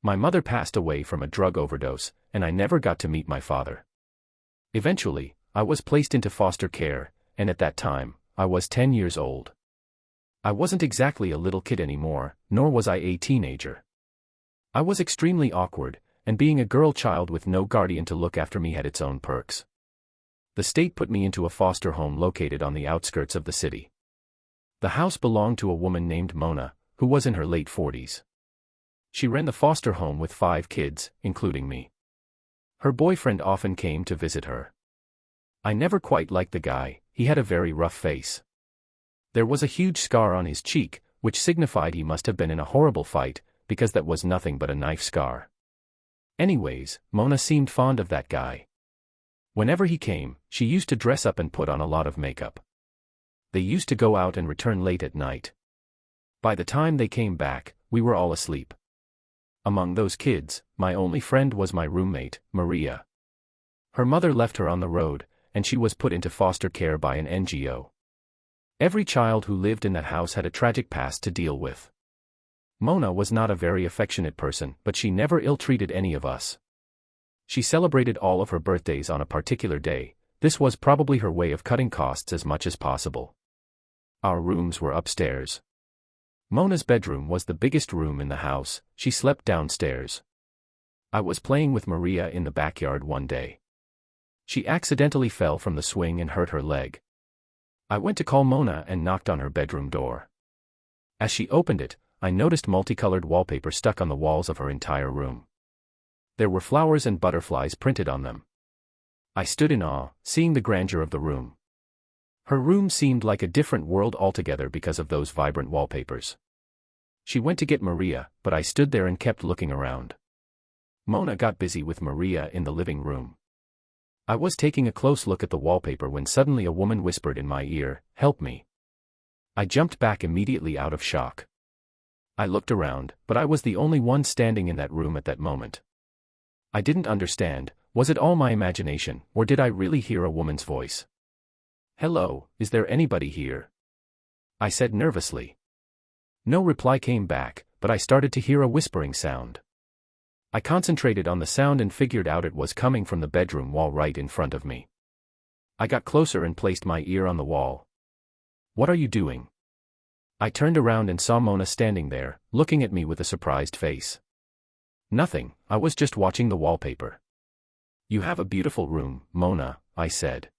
My mother passed away from a drug overdose, and I never got to meet my father. Eventually, I was placed into foster care, and at that time, I was 10 years old. I wasn't exactly a little kid anymore, nor was I a teenager. I was extremely awkward, and being a girl child with no guardian to look after me had its own perks. The state put me into a foster home located on the outskirts of the city. The house belonged to a woman named Mona, who was in her late 40s. She ran the foster home with 5 kids, including me. Her boyfriend often came to visit her. I never quite liked the guy, he had a very rough face. There was a huge scar on his cheek, which signified he must have been in a horrible fight, because that was nothing but a knife scar. Anyways, Mona seemed fond of that guy. Whenever he came, she used to dress up and put on a lot of makeup. They used to go out and return late at night. By the time they came back, we were all asleep. Among those kids, my only friend was my roommate, Maria. Her mother left her on the road, and she was put into foster care by an NGO. Every child who lived in that house had a tragic past to deal with. Mona was not a very affectionate person, but she never ill-treated any of us. She celebrated all of her birthdays on a particular day. This was probably her way of cutting costs as much as possible. Our rooms were upstairs. Mona's bedroom was the biggest room in the house, she slept downstairs. I was playing with Maria in the backyard one day. She accidentally fell from the swing and hurt her leg. I went to call Mona and knocked on her bedroom door. As she opened it, I noticed multicolored wallpaper stuck on the walls of her entire room. There were flowers and butterflies printed on them. I stood in awe, seeing the grandeur of the room. Her room seemed like a different world altogether because of those vibrant wallpapers. She went to get Maria, but I stood there and kept looking around. Mona got busy with Maria in the living room. I was taking a close look at the wallpaper when suddenly a woman whispered in my ear, "Help me." I jumped back immediately out of shock. I looked around, but I was the only one standing in that room at that moment. I didn't understand, was it all my imagination, or did I really hear a woman's voice? "Hello, is there anybody here?" I said nervously. No reply came back, but I started to hear a whispering sound. I concentrated on the sound and figured out it was coming from the bedroom wall right in front of me. I got closer and placed my ear on the wall. "What are you doing?" I turned around and saw Mona standing there, looking at me with a surprised face. "Nothing, I was just watching the wallpaper." "You have a beautiful room, Mona," I said.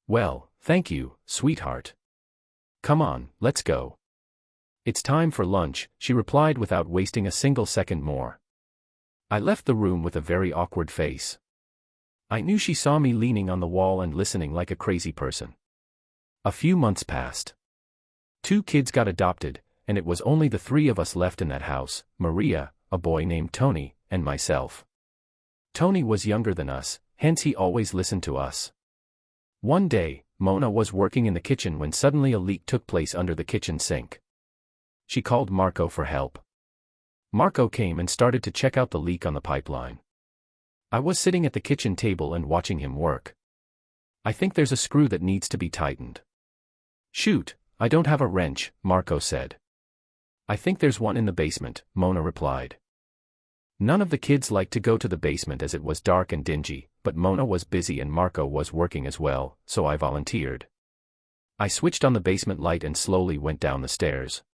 "Well, thank you, sweetheart. Come on, let's go." "It's time for lunch," she replied without wasting a single second more. I left the room with a very awkward face. I knew she saw me leaning on the wall and listening like a crazy person. A few months passed. 2 kids got adopted, and it was only the 3 of us left in that house, Maria, a boy named Tony, and myself. Tony was younger than us, hence he always listened to us. One day, Mona was working in the kitchen when suddenly a leak took place under the kitchen sink. She called Marco for help. Marco came and started to check out the leak on the pipeline. I was sitting at the kitchen table and watching him work. "I think there's a screw that needs to be tightened." "Shoot, I don't have a wrench," Marco said. "I think there's one in the basement," Mona replied. None of the kids liked to go to the basement as it was dark and dingy, but Mona was busy and Marco was working as well, so I volunteered. I switched on the basement light and slowly went down the stairs.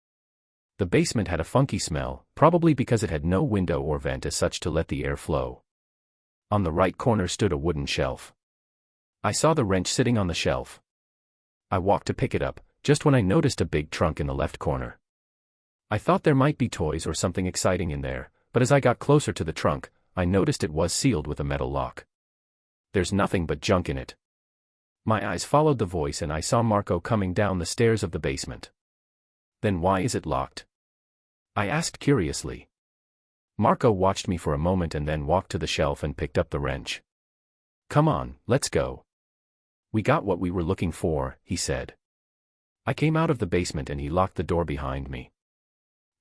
The basement had a funky smell, probably because it had no window or vent as such to let the air flow. On the right corner stood a wooden shelf. I saw the wrench sitting on the shelf. I walked to pick it up, just when I noticed a big trunk in the left corner. I thought there might be toys or something exciting in there, but as I got closer to the trunk, I noticed it was sealed with a metal lock. "There's nothing but junk in it." My eyes followed the voice and I saw Marco coming down the stairs of the basement. "Then why is it locked?" I asked curiously. Marco watched me for a moment and then walked to the shelf and picked up the wrench. "Come on, let's go. We got what we were looking for," he said. I came out of the basement and he locked the door behind me.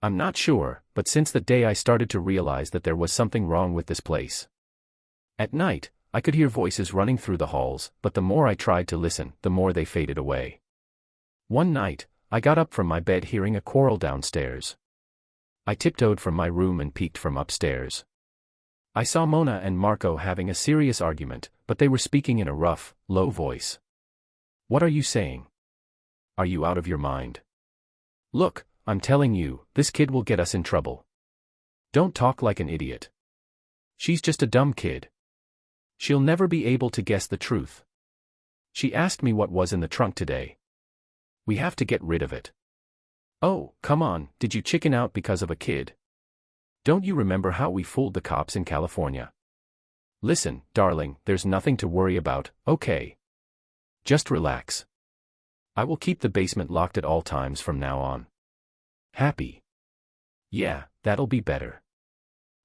I'm not sure, but since the day I started to realize that there was something wrong with this place. At night, I could hear voices running through the halls, but the more I tried to listen, the more they faded away. One night, I got up from my bed hearing a quarrel downstairs. I tiptoed from my room and peeked from upstairs. I saw Mona and Marco having a serious argument, but they were speaking in a rough, low voice. "What are you saying? Are you out of your mind? Look, I'm telling you, this kid will get us in trouble. Don't talk like an idiot. She's just a dumb kid. She'll never be able to guess the truth. She asked me what was in the trunk today. We have to get rid of it." "Oh, come on, did you chicken out because of a kid? Don't you remember how we fooled the cops in California? Listen, darling, there's nothing to worry about, okay? Just relax. I will keep the basement locked at all times from now on. Happy? Yeah, that'll be better.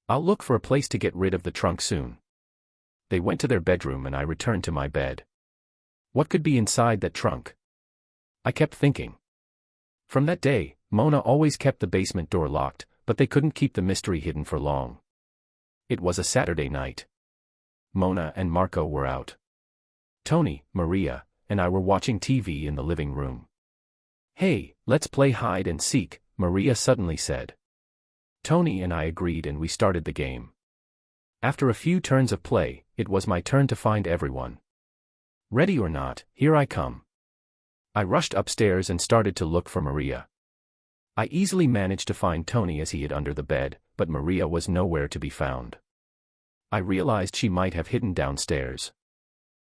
I'll look for a place to get rid of the trunk soon." They went to their bedroom and I returned to my bed. What could be inside that trunk? I kept thinking. From that day, Mona always kept the basement door locked, but they couldn't keep the mystery hidden for long. It was a Saturday night. Mona and Marco were out. Tony, Maria, and I were watching TV in the living room. "Hey, let's play hide and seek," Maria suddenly said. Tony and I agreed and we started the game. After a few turns of play, it was my turn to find everyone. Ready or not, here I come. I rushed upstairs and started to look for Maria. I easily managed to find Tony as he hid under the bed, but Maria was nowhere to be found. I realized she might have hidden downstairs.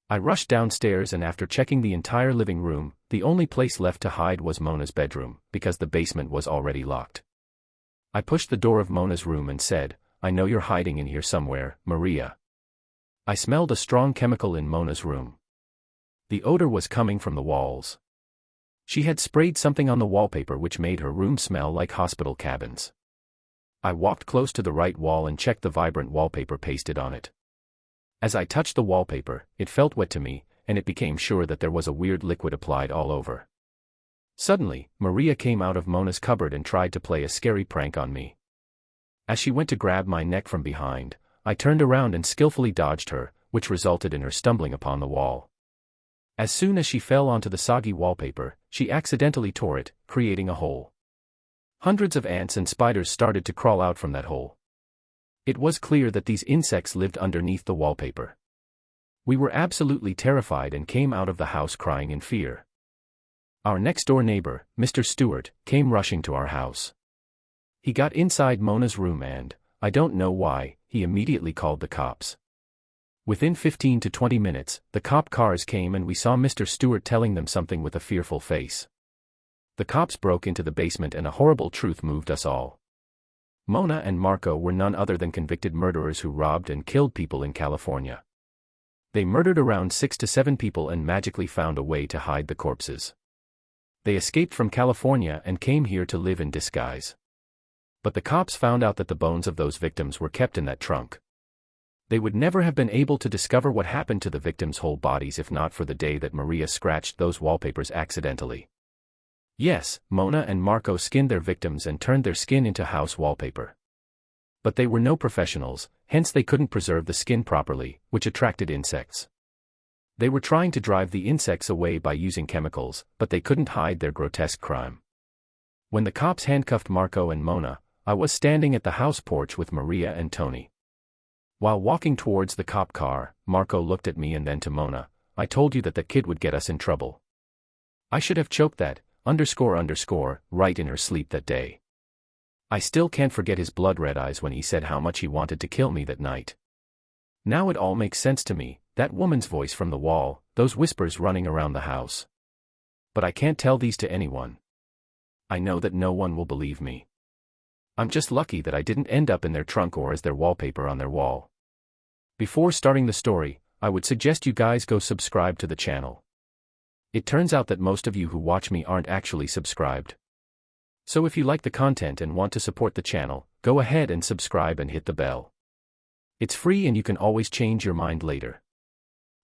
I rushed downstairs and after checking the entire living room, the only place left to hide was Mona's bedroom, because the basement was already locked. I pushed the door of Mona's room and said, "I know you're hiding in here somewhere, Maria." I smelled a strong chemical in Mona's room. The odor was coming from the walls. She had sprayed something on the wallpaper which made her room smell like hospital cabins. I walked close to the right wall and checked the vibrant wallpaper pasted on it. As I touched the wallpaper, it felt wet to me, and it became sure that there was a weird liquid applied all over. Suddenly, Maria came out of Mona's cupboard and tried to play a scary prank on me. As she went to grab my neck from behind, I turned around and skillfully dodged her, which resulted in her stumbling upon the wall. As soon as she fell onto the soggy wallpaper, she accidentally tore it, creating a hole. Hundreds of ants and spiders started to crawl out from that hole. It was clear that these insects lived underneath the wallpaper. We were absolutely terrified and came out of the house crying in fear. Our next-door neighbor, Mr. Stewart, came rushing to our house. He got inside Mona's room and, I don't know why, he immediately called the cops. Within 15 to 20 minutes, the cop cars came and we saw Mr. Stewart telling them something with a fearful face. The cops broke into the basement and a horrible truth moved us all. Mona and Marco were none other than convicted murderers who robbed and killed people in California. They murdered around 6 to 7 people and magically found a way to hide the corpses. They escaped from California and came here to live in disguise. But the cops found out that the bones of those victims were kept in that trunk. They would never have been able to discover what happened to the victims' whole bodies if not for the day that Maria scratched those wallpapers accidentally. Yes, Mona and Marco skinned their victims and turned their skin into house wallpaper. But they were no professionals, hence they couldn't preserve the skin properly, which attracted insects. They were trying to drive the insects away by using chemicals, but they couldn't hide their grotesque crime. When the cops handcuffed Marco and Mona, I was standing at the house porch with Maria and Tony. While walking towards the cop car, Marco looked at me and then to Mona, "I told you that that kid would get us in trouble. I should have choked that, right in her sleep that day." I still can't forget his blood-red eyes when he said how much he wanted to kill me that night. Now it all makes sense to me, that woman's voice from the wall, those whispers running around the house. But I can't tell these to anyone. I know that no one will believe me. I'm just lucky that I didn't end up in their trunk or as their wallpaper on their wall. Before starting the story, I would suggest you guys go subscribe to the channel. It turns out that most of you who watch me aren't actually subscribed. So if you like the content and want to support the channel, go ahead and subscribe and hit the bell. It's free and you can always change your mind later.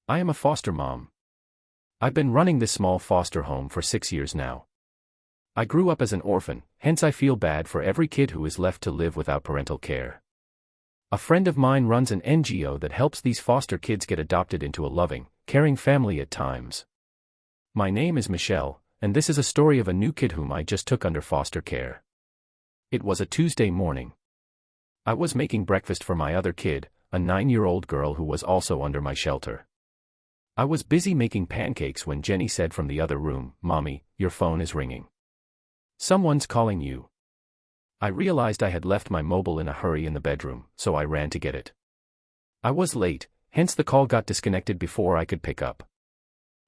I am a foster mom. I've been running this small foster home for 6 years now. I grew up as an orphan, hence I feel bad for every kid who is left to live without parental care. A friend of mine runs an NGO that helps these foster kids get adopted into a loving, caring family at times. My name is Michelle, and this is a story of a new kid whom I just took under foster care. It was a Tuesday morning. I was making breakfast for my other kid, a 9-year-old girl who was also under my shelter. I was busy making pancakes when Jenny said from the other room, "Mommy, your phone is ringing. Someone's calling you." I realized I had left my mobile in a hurry in the bedroom, so I ran to get it. I was late, hence the call got disconnected before I could pick up.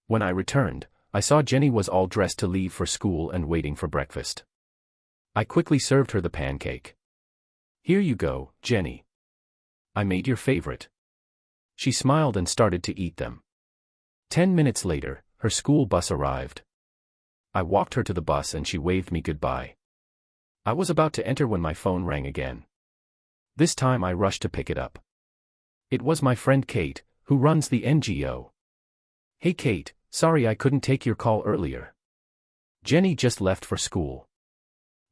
When I returned, I saw Jenny was all dressed to leave for school and waiting for breakfast. I quickly served her the pancake. "Here you go, Jenny. I made your favorite." She smiled and started to eat them. 10 minutes later, her school bus arrived. I walked her to the bus and she waved me goodbye. I was about to enter when my phone rang again. This time I rushed to pick it up. It was my friend Kate, who runs the NGO. "Hey Kate, sorry I couldn't take your call earlier. Jenny just left for school."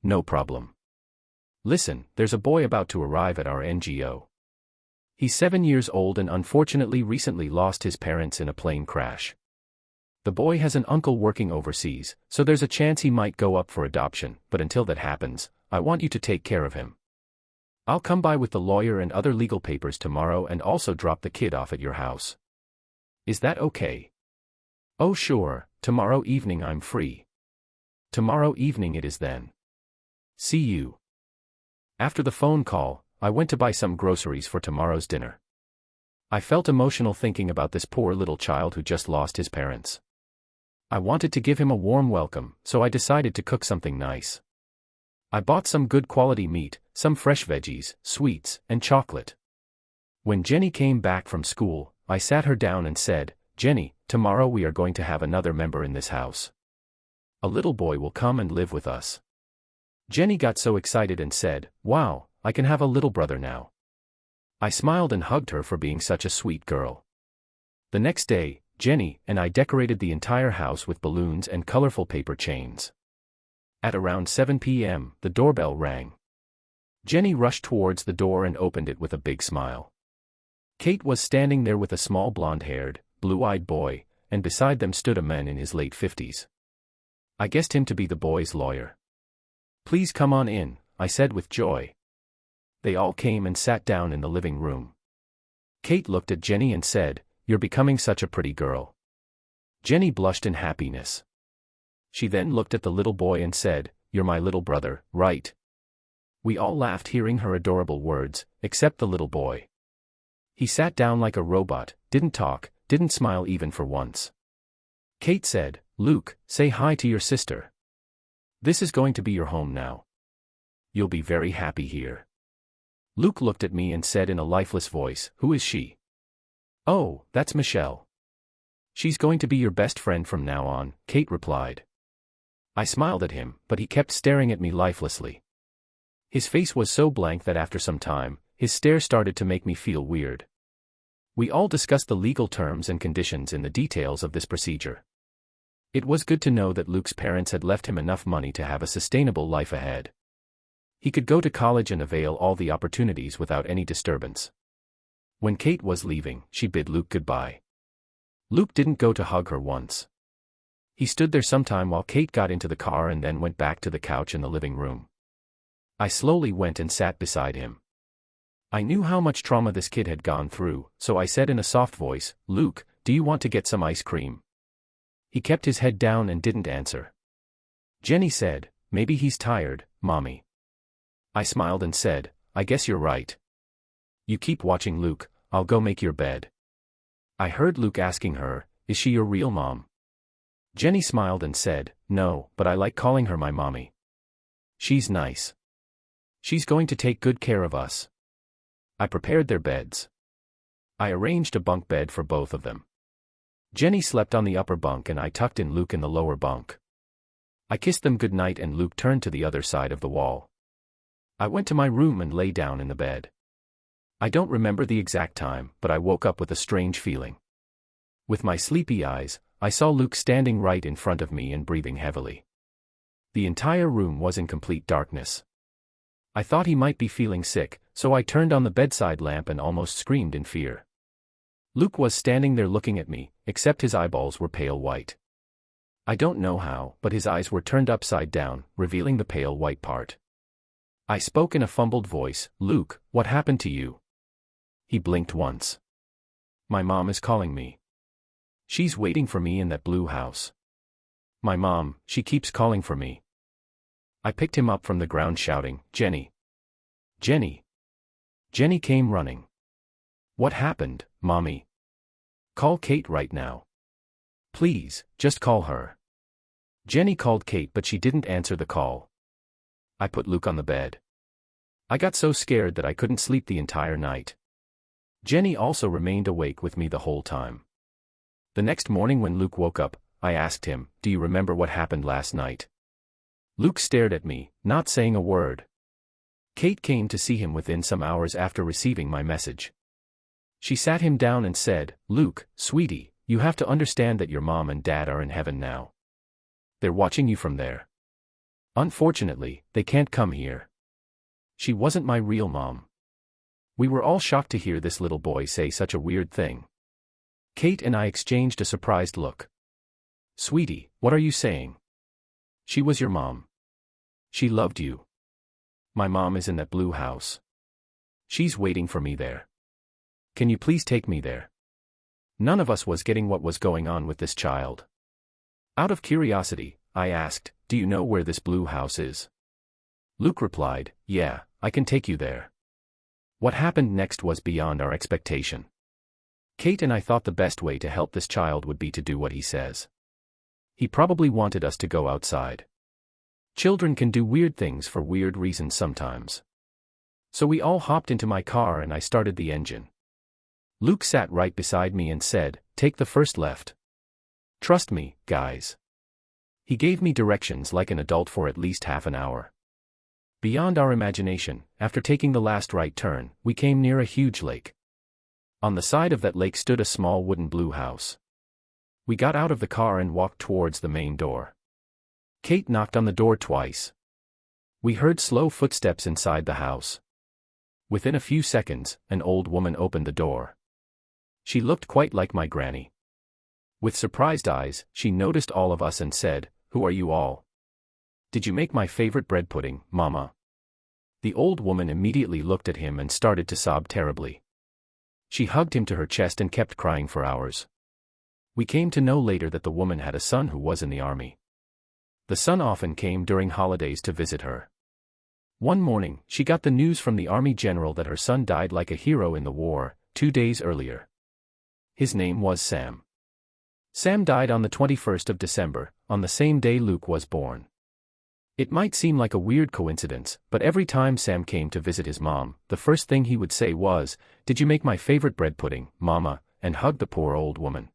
"No problem. Listen, there's a boy about to arrive at our NGO. He's 7 years old and unfortunately recently lost his parents in a plane crash. The boy has an uncle working overseas, so there's a chance he might go up for adoption, but until that happens, I want you to take care of him. I'll come by with the lawyer and other legal papers tomorrow and also drop the kid off at your house. Is that okay?" "Oh sure, tomorrow evening I'm free." "Tomorrow evening it is then. See you." After the phone call, I went to buy some groceries for tomorrow's dinner. I felt emotional thinking about this poor little child who just lost his parents. I wanted to give him a warm welcome, so I decided to cook something nice. I bought some good quality meat, some fresh veggies, sweets, and chocolate. When Jenny came back from school, I sat her down and said, "Jenny, tomorrow we are going to have another member in this house. A little boy will come and live with us." Jenny got so excited and said, "Wow, I can have a little brother now." I smiled and hugged her for being such a sweet girl. The next day, Jenny and I decorated the entire house with balloons and colorful paper chains. At around 7 p.m., the doorbell rang. Jenny rushed towards the door and opened it with a big smile. Kate was standing there with a small blonde-haired, blue-eyed boy, and beside them stood a man in his late 50s. I guessed him to be the boy's lawyer. "Please come on in," I said with joy. They all came and sat down in the living room. Kate looked at Jenny and said, "You're becoming such a pretty girl." Jenny blushed in happiness. She then looked at the little boy and said, "You're my little brother, right?" We all laughed hearing her adorable words, except the little boy. He sat down like a robot, didn't talk, didn't smile even for once. Kate said, "Luke, say hi to your sister. This is going to be your home now. You'll be very happy here." Luke looked at me and said in a lifeless voice, "Who is she?" "Oh, that's Michelle. She's going to be your best friend from now on," Kate replied. I smiled at him, but he kept staring at me lifelessly. His face was so blank that after some time, his stare started to make me feel weird. We all discussed the legal terms and conditions in the details of this procedure. It was good to know that Luke's parents had left him enough money to have a sustainable life ahead. He could go to college and avail all the opportunities without any disturbance. When Kate was leaving, she bid Luke goodbye. Luke didn't go to hug her once. He stood there some time while Kate got into the car and then went back to the couch in the living room. I slowly went and sat beside him. I knew how much trauma this kid had gone through, so I said in a soft voice, "Luke, do you want to get some ice cream?" He kept his head down and didn't answer. Jenny said, "Maybe he's tired, Mommy." I smiled and said, "I guess you're right. You keep watching Luke, I'll go make your bed." I heard Luke asking her, "Is she your real mom?" Jenny smiled and said, "No, but I like calling her my mommy. She's nice. She's going to take good care of us." I prepared their beds. I arranged a bunk bed for both of them. Jenny slept on the upper bunk and I tucked in Luke in the lower bunk. I kissed them goodnight and Luke turned to the other side of the wall. I went to my room and lay down in the bed. I don't remember the exact time, but I woke up with a strange feeling. With my sleepy eyes, I saw Luke standing right in front of me and breathing heavily. The entire room was in complete darkness. I thought he might be feeling sick, so I turned on the bedside lamp and almost screamed in fear. Luke was standing there looking at me, except his eyeballs were pale white. I don't know how, but his eyes were turned upside down, revealing the pale white part. I spoke in a fumbled voice. Luke, what happened to you? He blinked once. My mom is calling me. She's waiting for me in that blue house. My mom, she keeps calling for me. I picked him up from the ground shouting, Jenny. Jenny. Jenny came running. What happened, Mommy? Call Kate right now. Please, just call her. Jenny called Kate but she didn't answer the call. I put Luke on the bed. I got so scared that I couldn't sleep the entire night. Jenny also remained awake with me the whole time. The next morning when Luke woke up, I asked him, do you remember what happened last night? Luke stared at me, not saying a word. Kate came to see him within some hours after receiving my message. She sat him down and said, Luke, sweetie, you have to understand that your mom and dad are in heaven now. They're watching you from there. Unfortunately, they can't come here. She wasn't my real mom. We were all shocked to hear this little boy say such a weird thing. Kate and I exchanged a surprised look. Sweetie, what are you saying? She was your mom. She loved you. My mom is in that blue house. She's waiting for me there. Can you please take me there? None of us was getting what was going on with this child. Out of curiosity, I asked, do you know where this blue house is? Luke replied, yeah, I can take you there. What happened next was beyond our expectation. Kate and I thought the best way to help this child would be to do what he says. He probably wanted us to go outside. Children can do weird things for weird reasons sometimes. So we all hopped into my car and I started the engine. Luke sat right beside me and said, take the first left. Trust me, guys. He gave me directions like an adult for at least half an hour. Beyond our imagination, after taking the last right turn, we came near a huge lake. On the side of that lake stood a small wooden blue house. We got out of the car and walked towards the main door. Kate knocked on the door twice. We heard slow footsteps inside the house. Within a few seconds, an old woman opened the door. She looked quite like my granny. With surprised eyes, she noticed all of us and said, who are you all? Did you make my favorite bread pudding, Mama? The old woman immediately looked at him and started to sob terribly. She hugged him to her chest and kept crying for hours. We came to know later that the woman had a son who was in the army. The son often came during holidays to visit her. One morning, she got the news from the army general that her son died like a hero in the war, 2 days earlier. His name was Sam. Sam died on the 21st of December, on the same day Luke was born. It might seem like a weird coincidence, but every time Sam came to visit his mom, the first thing he would say was, "Did you make my favorite bread pudding, Mama?" and hug the poor old woman.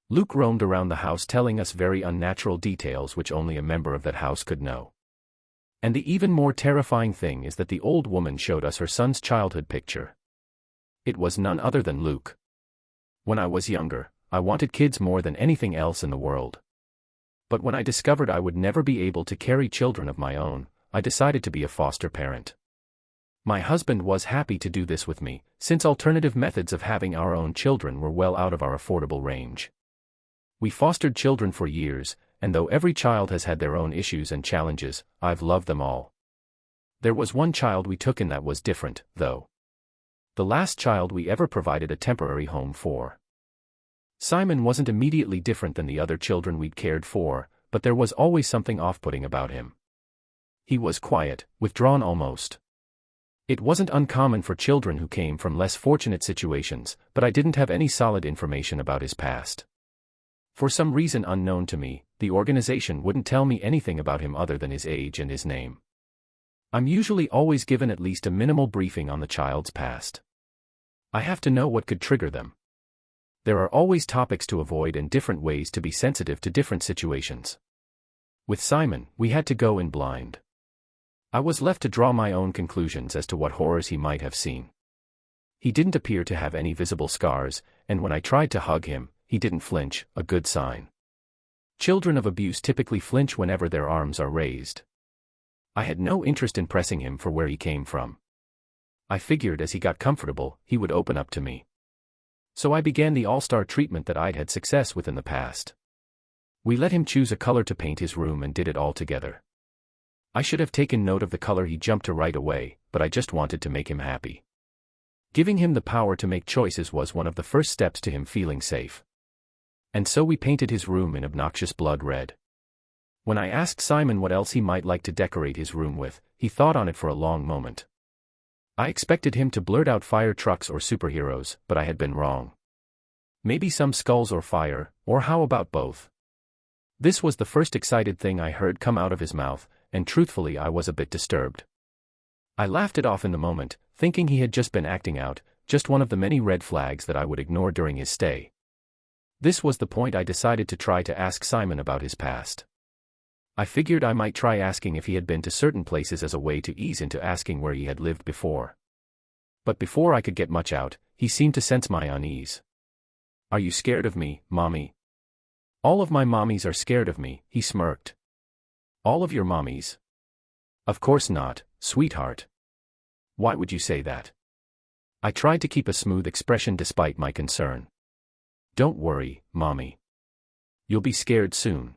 Luke roamed around the house telling us very unnatural details which only a member of that house could know. And the even more terrifying thing is that the old woman showed us her son's childhood picture. It was none other than Luke. When I was younger, I wanted kids more than anything else in the world. But when I discovered I would never be able to carry children of my own, I decided to be a foster parent. My husband was happy to do this with me, since alternative methods of having our own children were well out of our affordable range. We fostered children for years, and though every child has had their own issues and challenges, I've loved them all. There was one child we took in that was different, though. The last child we ever provided a temporary home for. Simon wasn't immediately different than the other children we'd cared for, but there was always something off-putting about him. He was quiet, withdrawn almost. It wasn't uncommon for children who came from less fortunate situations, but I didn't have any solid information about his past. For some reason unknown to me, the organization wouldn't tell me anything about him other than his age and his name. I'm usually always given at least a minimal briefing on the child's past. I have to know what could trigger them. There are always topics to avoid and different ways to be sensitive to different situations. With Simon, we had to go in blind. I was left to draw my own conclusions as to what horrors he might have seen. He didn't appear to have any visible scars, and when I tried to hug him, he didn't flinch, a good sign. Children of abuse typically flinch whenever their arms are raised. I had no interest in pressing him for where he came from. I figured as he got comfortable, he would open up to me. So I began the all-star treatment that I'd had success with in the past. We let him choose a color to paint his room and did it all together. I should have taken note of the color he jumped to right away, but I just wanted to make him happy. Giving him the power to make choices was one of the first steps to him feeling safe. And so we painted his room in obnoxious blood red. When I asked Simon what else he might like to decorate his room with, he thought on it for a long moment. I expected him to blurt out fire trucks or superheroes, but I had been wrong. Maybe some skulls or fire, or how about both? This was the first excited thing I heard come out of his mouth, and truthfully I was a bit disturbed. I laughed it off in the moment, thinking he had just been acting out, just one of the many red flags that I would ignore during his stay. This was the point I decided to try to ask Simon about his past. I figured I might try asking if he had been to certain places as a way to ease into asking where he had lived before. But before I could get much out, he seemed to sense my unease. "Are you scared of me, Mommy?" "All of my mommies are scared of me," he smirked. "All of your mommies?" "Of course not, sweetheart. Why would you say that?" I tried to keep a smooth expression despite my concern. "Don't worry, Mommy. You'll be scared soon."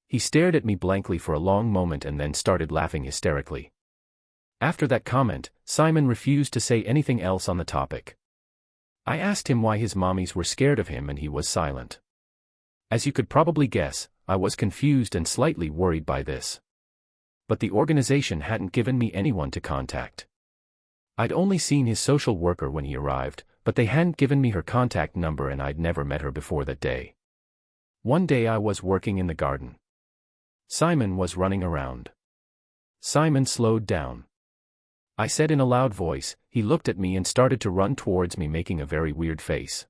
He stared at me blankly for a long moment and then started laughing hysterically. After that comment, Simon refused to say anything else on the topic. I asked him why his mommies were scared of him and he was silent. As you could probably guess, I was confused and slightly worried by this. But the organization hadn't given me anyone to contact. I'd only seen his social worker when he arrived, but they hadn't given me her contact number and I'd never met her before that day. One day I was working in the garden. Simon was running around. Simon slowed down. I said in a loud voice, he looked at me and started to run towards me making a very weird face.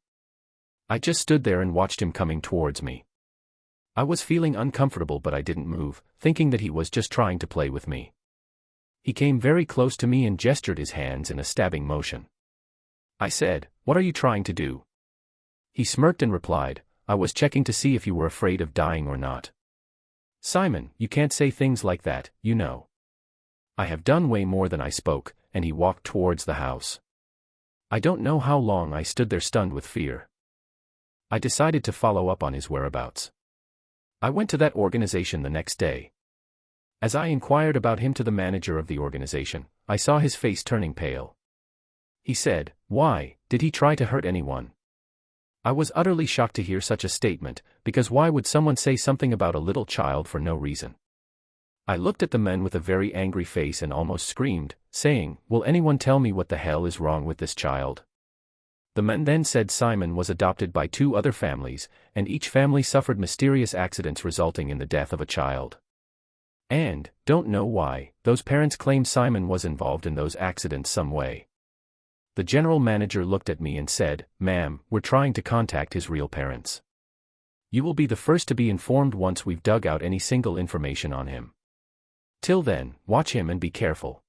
I just stood there and watched him coming towards me. I was feeling uncomfortable but I didn't move, thinking that he was just trying to play with me. He came very close to me and gestured his hands in a stabbing motion. I said, "What are you trying to do?" He smirked and replied, "I was checking to see if you were afraid of dying or not." "Simon, you can't say things like that, you know." I have done way more than I spoke, and he walked towards the house. I don't know how long I stood there stunned with fear. I decided to follow up on his whereabouts. I went to that organization the next day. As I inquired about him to the manager of the organization, I saw his face turning pale. He said, "Why, did he try to hurt anyone?" I was utterly shocked to hear such a statement, because why would someone say something about a little child for no reason? I looked at the men with a very angry face and almost screamed, saying, "Will anyone tell me what the hell is wrong with this child?" The men then said Simon was adopted by 2 other families, and each family suffered mysterious accidents resulting in the death of a child. And, don't know why, those parents claimed Simon was involved in those accidents some way. The general manager looked at me and said, "Ma'am, we're trying to contact his real parents. You will be the first to be informed once we've dug out any single information on him. Till then, watch him and be careful."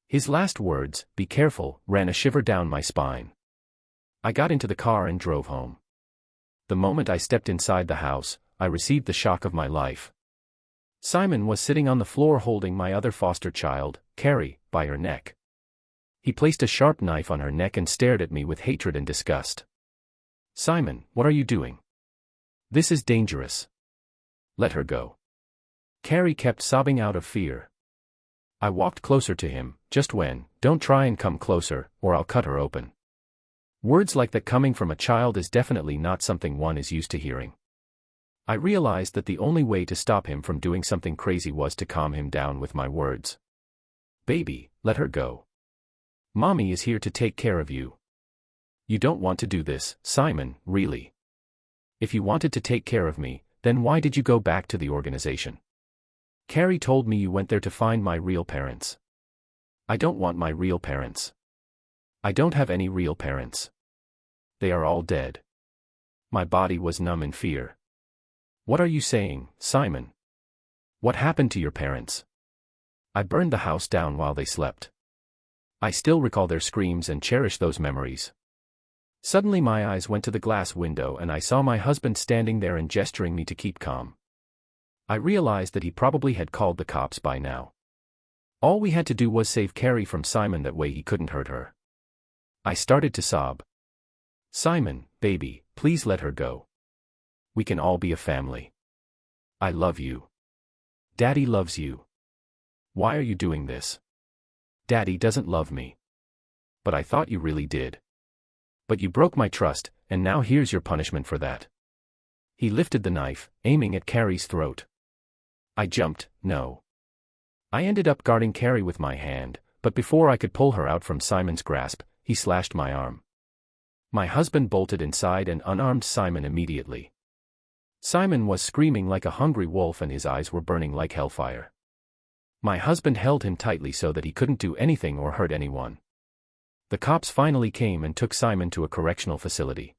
His last words, "be careful," ran a shiver down my spine. I got into the car and drove home. The moment I stepped inside the house, I received the shock of my life. Simon was sitting on the floor holding my other foster child, Carrie, by her neck. He placed a sharp knife on her neck and stared at me with hatred and disgust. "Simon, what are you doing? This is dangerous. Let her go." Carrie kept sobbing out of fear. I walked closer to him, just when, "Don't try and come closer, or I'll cut her open." Words like that coming from a child is definitely not something one is used to hearing. I realized that the only way to stop him from doing something crazy was to calm him down with my words. "Baby, let her go. Mommy is here to take care of you. You don't want to do this, Simon, really. If you wanted to take care of me, then why did you go back to the organization? Carrie told me you went there to find my real parents." "I don't want my real parents. I don't have any real parents. They are all dead." My body was numb in fear. "What are you saying, Simon? What happened to your parents?" "I burned the house down while they slept. I still recall their screams and cherish those memories." Suddenly my eyes went to the glass window and I saw my husband standing there and gesturing me to keep calm. I realized that he probably had called the cops by now. All we had to do was save Carrie from Simon, that way he couldn't hurt her. I started to sob. "Simon, baby, please let her go. We can all be a family. I love you. Daddy loves you." Why are you doing this? Daddy doesn't love me. But I thought you really did. But you broke my trust, and now here's your punishment for that. He lifted the knife, aiming at Carrie's throat. I jumped, no. I ended up guarding Carrie with my hand, but before I could pull her out from Simon's grasp, he slashed my arm. My husband bolted inside and unarmed Simon immediately. Simon was screaming like a hungry wolf and his eyes were burning like hellfire. My husband held him tightly so that he couldn't do anything or hurt anyone. The cops finally came and took Simon to a correctional facility.